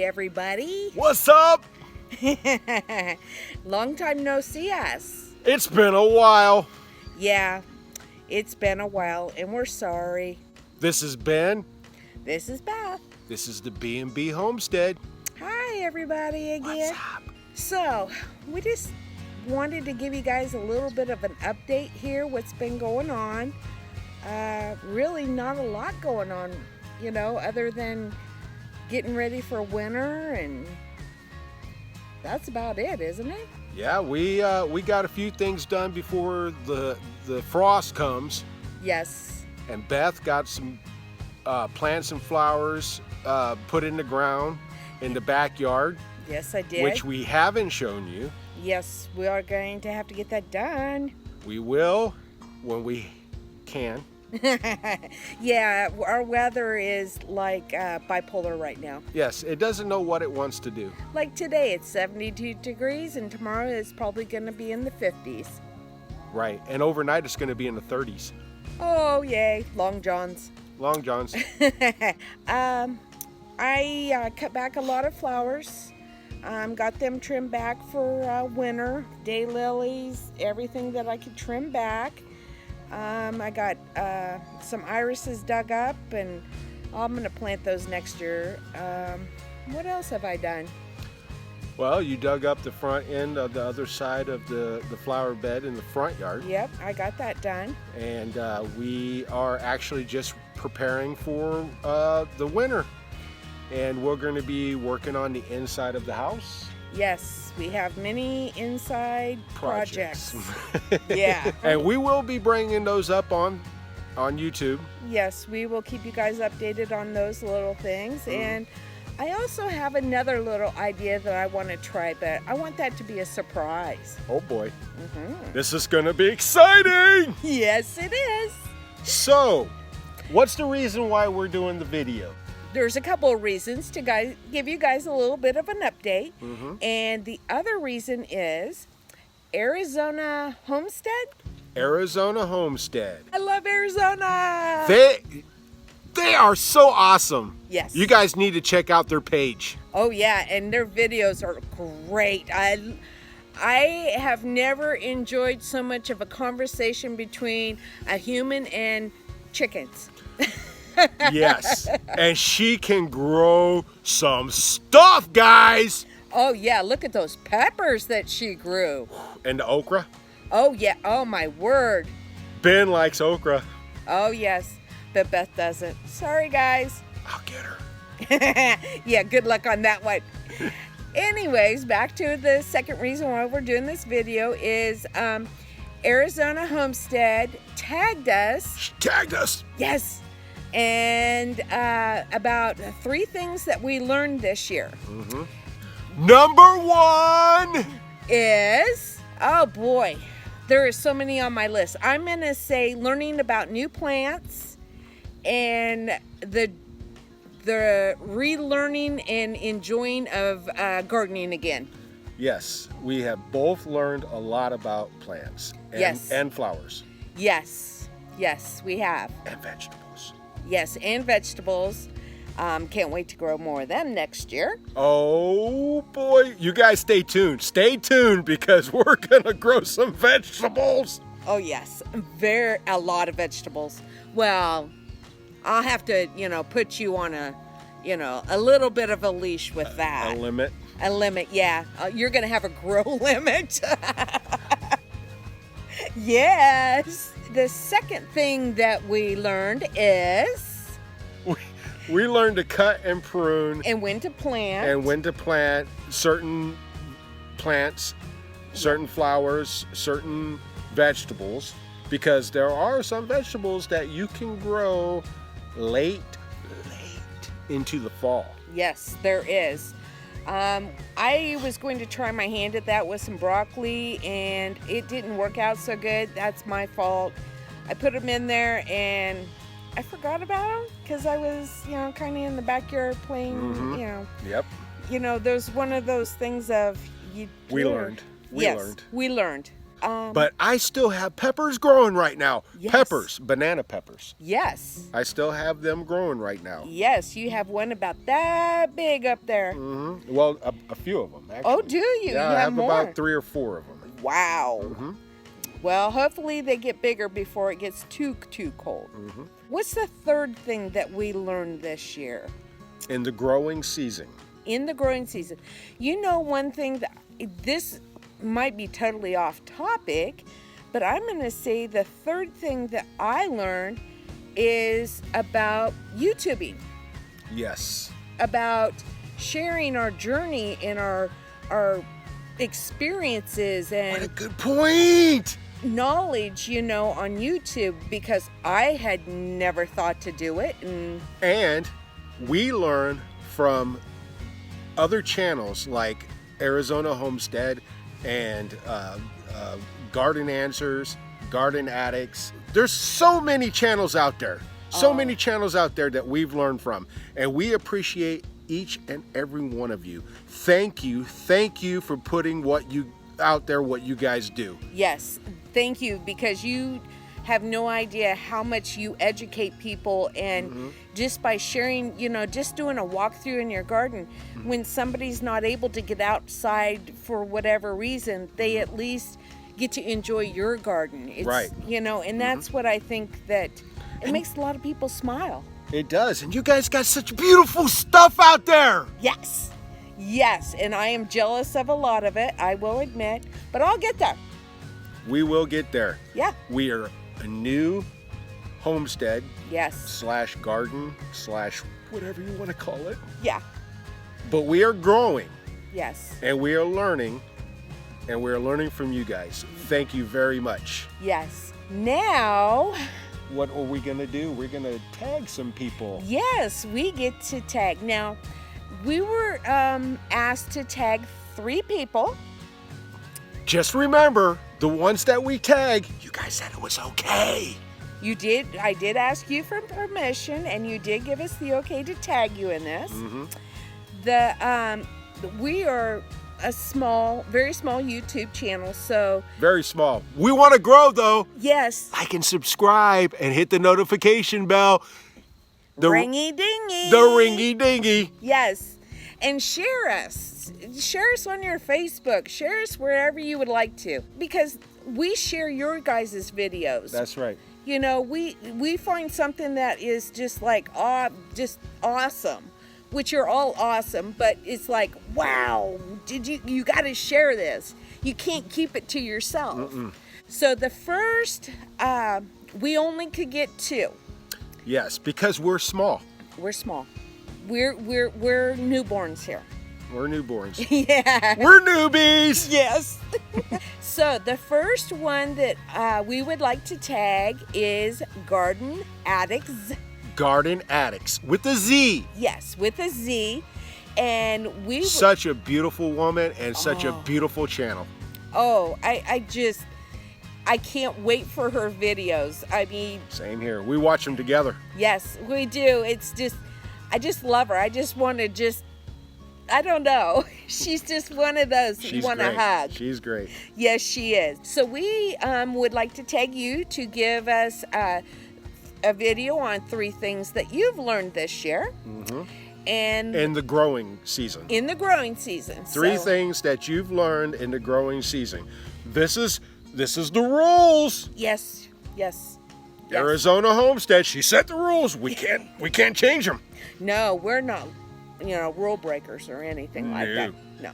everybody. What's up? Long time no see us. It's been a while. Yeah, it's been a while, and we're sorry. This is Ben. This is Beth. This is the B&B Homestead. Hi, everybody again. What's up? So, we just wanted to give you guys a little bit of an update here, what's been going on. Really not a lot going on, other than getting ready for winter, and that's about it, isn't it? Yeah, we got a few things done before the frost comes. Yes. And Beth got some plants and flowers put in the ground in the backyard. Yes, I did. Which we haven't shown you. Yes, we are going to have to get that done. We will when we can. Yeah, our weather is like bipolar right now. Yes, it doesn't know what it wants to do. Like today, it's 72 degrees, and tomorrow it's probably going to be in the 50s. Right, and overnight it's going to be in the 30s. Oh, yay, Long Johns. Long Johns. I cut back a lot of flowers. Got them trimmed back for winter. Daylilies, everything that I could trim back. I got some irises dug up, and I'm going to plant those next year. What else have I done? Well, you dug up the front end of the other side of the flower bed in the front yard. Yep, I got that done. And we are actually just preparing for the winter. And we're going to be working on the inside of the house. Yes, we have many inside projects. Yeah. And we will be bringing those up on YouTube. Yes, we will keep you guys updated on those little things. And I also have another little idea that I want to try, but I want that to be a surprise. Oh boy. This is going to be exciting. Yes, it is. So, what's the reason why we're doing the video? There's a couple of reasons to give you guys a little bit of an update. And the other reason is Arizona Homestead. Arizona Homestead. I love Arizona. They are so awesome. Yes. You guys need to check out their page. Oh yeah, and their videos are great. I have never enjoyed so much of a conversation between a human and chickens. Yes, and she can grow some stuff, guys. Oh yeah, look at those peppers that she grew. And the okra. Oh yeah, oh my word. Ben likes okra. Oh yes, but Beth doesn't. Sorry guys. I'll get her. Yeah, good luck on that one. Anyways, back to the second reason why we're doing this video is Arizona Homestead tagged us. She tagged us. Yes. And about 3 things that we learned this year. Number 1 is, oh boy, there are so many on my list. I'm going to say learning about new plants and the relearning and enjoying of gardening again. Yes, we have both learned a lot about plants and flowers. Yes, we have. And vegetables. Yes, and vegetables. Can't wait to grow more of them next year. Oh boy, you guys stay tuned. Stay tuned because we're gonna grow some vegetables. Oh yes, a lot of vegetables. Well, I'll have to, put you on a little bit of a leash with that. A limit. A limit, yeah. You're gonna have a grow limit. Yes. The second thing that we learned is we learned to cut and prune and when to plant certain plants, certain flowers, certain vegetables, because there are some vegetables that you can grow late into the fall. Yes, there is. I was going to try my hand at that with some broccoli, and it didn't work out so good. That's my fault. I put them in there, and I forgot about them because I was, kind of in the backyard playing, Yep. There's one of those things of We learned. We learned. But I still have peppers growing right now. Yes. Peppers, banana peppers. Yes. I still have them growing right now. Yes, you have one about that big up there. Mm-hmm. Well, a few of them, actually. Oh, do you? Yeah, You I have more. about 3 or 4 of them. Wow. Mm-hmm. Well, hopefully they get bigger before it gets too cold. Mm-hmm. What's the third thing that we learned this year? In the growing season. In the growing season. You know, one thing that this might be totally off topic, but I'm going to say the third thing that I learned is about YouTubing, Yes. about sharing our journey and our experiences What a and good point. knowledge, you know, on YouTube, because I had never thought to do it. And we learn from other channels like Arizona Homestead and Garden Answers, Garden Addicts. There's so many channels out there. So many channels out there that we've learned from. And we appreciate each and every one of you. Thank you. Thank you for putting what you guys do. Yes, thank you, because you have no idea how much you educate people, and just by sharing, you know, just doing a walkthrough in your garden, when somebody's not able to get outside for whatever reason, they at least get to enjoy your garden. It's, Right. You know, and that's what I think that it makes a lot of people smile. It does. And you guys got such beautiful stuff out there. Yes. Yes, and I am jealous of a lot of it, I will admit, but I'll get there. We will get there. Yeah. We are a new homestead Yes. / garden / whatever you want to call it. Yeah. But we are growing Yes. and we are learning, and we are learning from you guys. Thank you very much. Yes. Now, What are we going to do? We're going to tag some people. yes, we get to tag. Now, we were asked to tag 3 people. Just remember, the ones that we tag, you guys said it was okay. You did. I did ask you for permission, and you did give us the okay to tag you in this. We are a small, very small YouTube channel, so Very small. We want to grow though. yes, Like and subscribe and hit the notification bell. The ringy dingy. The ringy dingy. Yes, and share us. Share us on your Facebook. Share us wherever you would like to, because we share your guys' videos. That's right. You know, we find something that is just like just awesome, which are all awesome, but it's like, wow, you got to share this. You can't keep it to yourself. So the first, we only could get 2. Yes, because we're small. We're small. We're newborns here. We're newborns. Yeah. We're newbies. Yes. So the first one that we would like to tag is Garden Addicts. Garden Addicts with a Z. Yes, with a Z. And we Such a beautiful woman and such a beautiful channel. I can't wait for her videos. I mean, Same here. We watch them together. yes, we do. It's just, I just love her. I just want to I don't know. She's just one of those She's want to great. hug. She's great. Yes, she is. So we would like to tag you to give us a video on 3 things that you've learned this year. And In the growing season. in the growing season. 3 So- things that you've learned in the growing season. This is the rules. Yes, yes. Yes. Arizona Homestead, she set the rules. We can't change them. No, we're not, rule breakers or anything like that. No.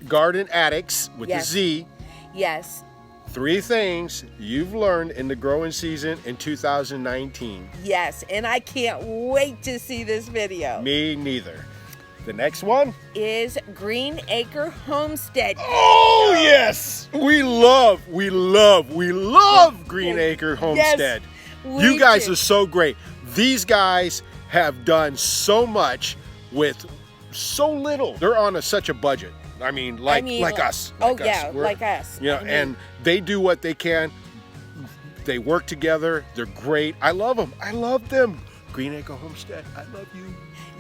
Garden Addicts with Yes. the Z. Yes, 3 things you've learned in the growing season in 2019. yes. And I can't wait to see this video. Me neither. The next one? Is Green Acre Homestead. Oh, yes! We love Green Acre Homestead. we You guys do. are so great. These guys have done so much with so little. They're on such a budget. I mean, like us. Oh, Like us. yeah, We're- like us. You know, I mean, and they do what they can. They work together. They're great. I love them. I love them. Green Acre Homestead, I love you.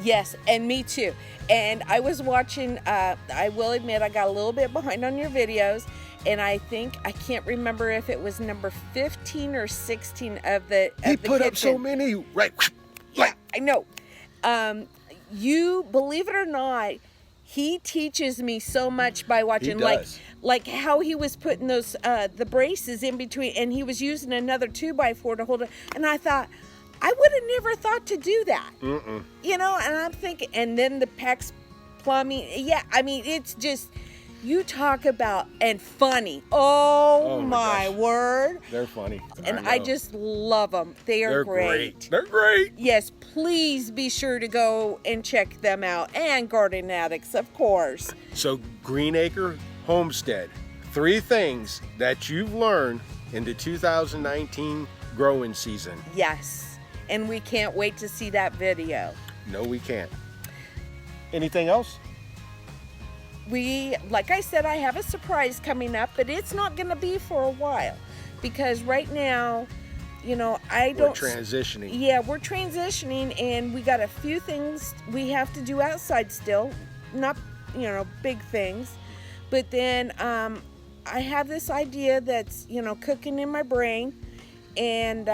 yes, and me too. And I was watching, I will admit I got a little bit behind on your videos, And I think, I can't remember if it was number 15 or 16 of the He put up so kitchen. many, right? Yeah, I know. You believe it or not, he teaches me so much by watching, does. like how he was putting those the braces in between, and he was using another 2x4 to hold it. And I thought, I would have never thought to do that. You know, and I'm thinking, and then the PEX plumbing. Yeah, I mean, it's just, you talk about, and funny. Oh my gosh. word. They're funny. And I just love them. They are They're great. They're great. Yes, please be sure to go and check them out. And Garden Addicts, of course. So Greenacre Homestead, 3 things that you've learned in the 2019 growing season. Yes. And we can't wait to see that video. No, we can't. Anything else? Like I said, I have a surprise coming up, but it's not going to be for a while. Because right now, you know, We're transitioning. Yeah, we're transitioning, and we got a few things we have to do outside still. Not, you know, big things. But then I have this idea that's, you know, cooking in my brain. And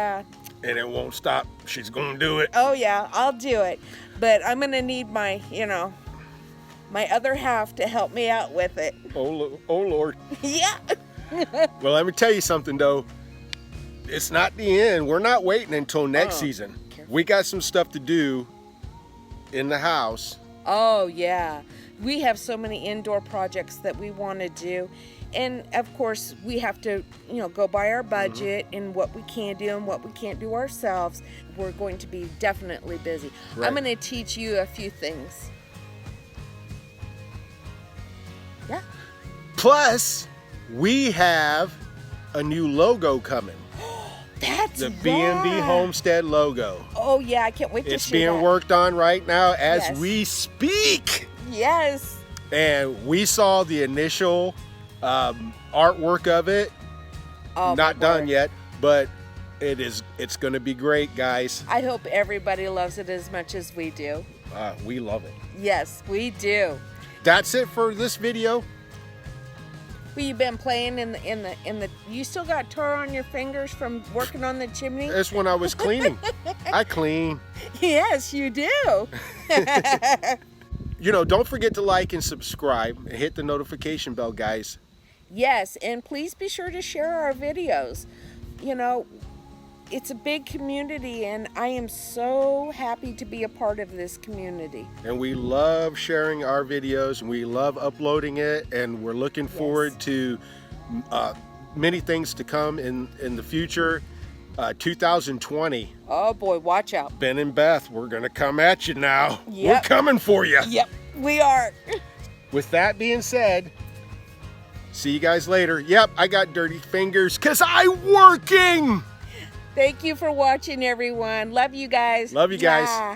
it won't stop. She's going to do it. oh yeah, I'll do it. But I'm going to need my, you know, my other half to help me out with it. Oh Lord. Yeah. Well, let me tell you something, though. It's not the end. We're not waiting until next season. Careful. We got some stuff to do in the house. Oh yeah. We have so many indoor projects that we want to do. And of course, we have to, you know, go by our budget and what we can do and what we can't do ourselves. We're going to be definitely busy. Right. I'm going to teach you a few things. Yeah. Plus, we have a new logo coming. That's The B&B right. Homestead logo. Oh yeah, I can't wait to It's see being that. worked on right now as Yes. we speak. Yes. And we saw the initial artwork of it. Oh, Not my done word. yet, but it's going to be great, guys. I hope everybody loves it as much as we do. We love it. Yes, we do. That's it for this video. Well, you been playing in the. You still got tar on your fingers from working on the chimney? That's when I was cleaning. I clean. Yes, you do. You know, don't forget to like and subscribe and hit the notification bell, guys. Yes, and please be sure to share our videos. You know, it's a big community, and I am so happy to be a part of this community. And we love sharing our videos, and we love uploading it, and we're looking forward to many things to come in the future. 2020. Oh boy, watch out. Ben and Beth, we're gonna come at you now. Yep. We're coming for you. Yep, we are. With that being said, see you guys later. Yep, I got dirty fingers because I'm working. Thank you for watching, everyone. Love you guys. Love you guys. Yeah.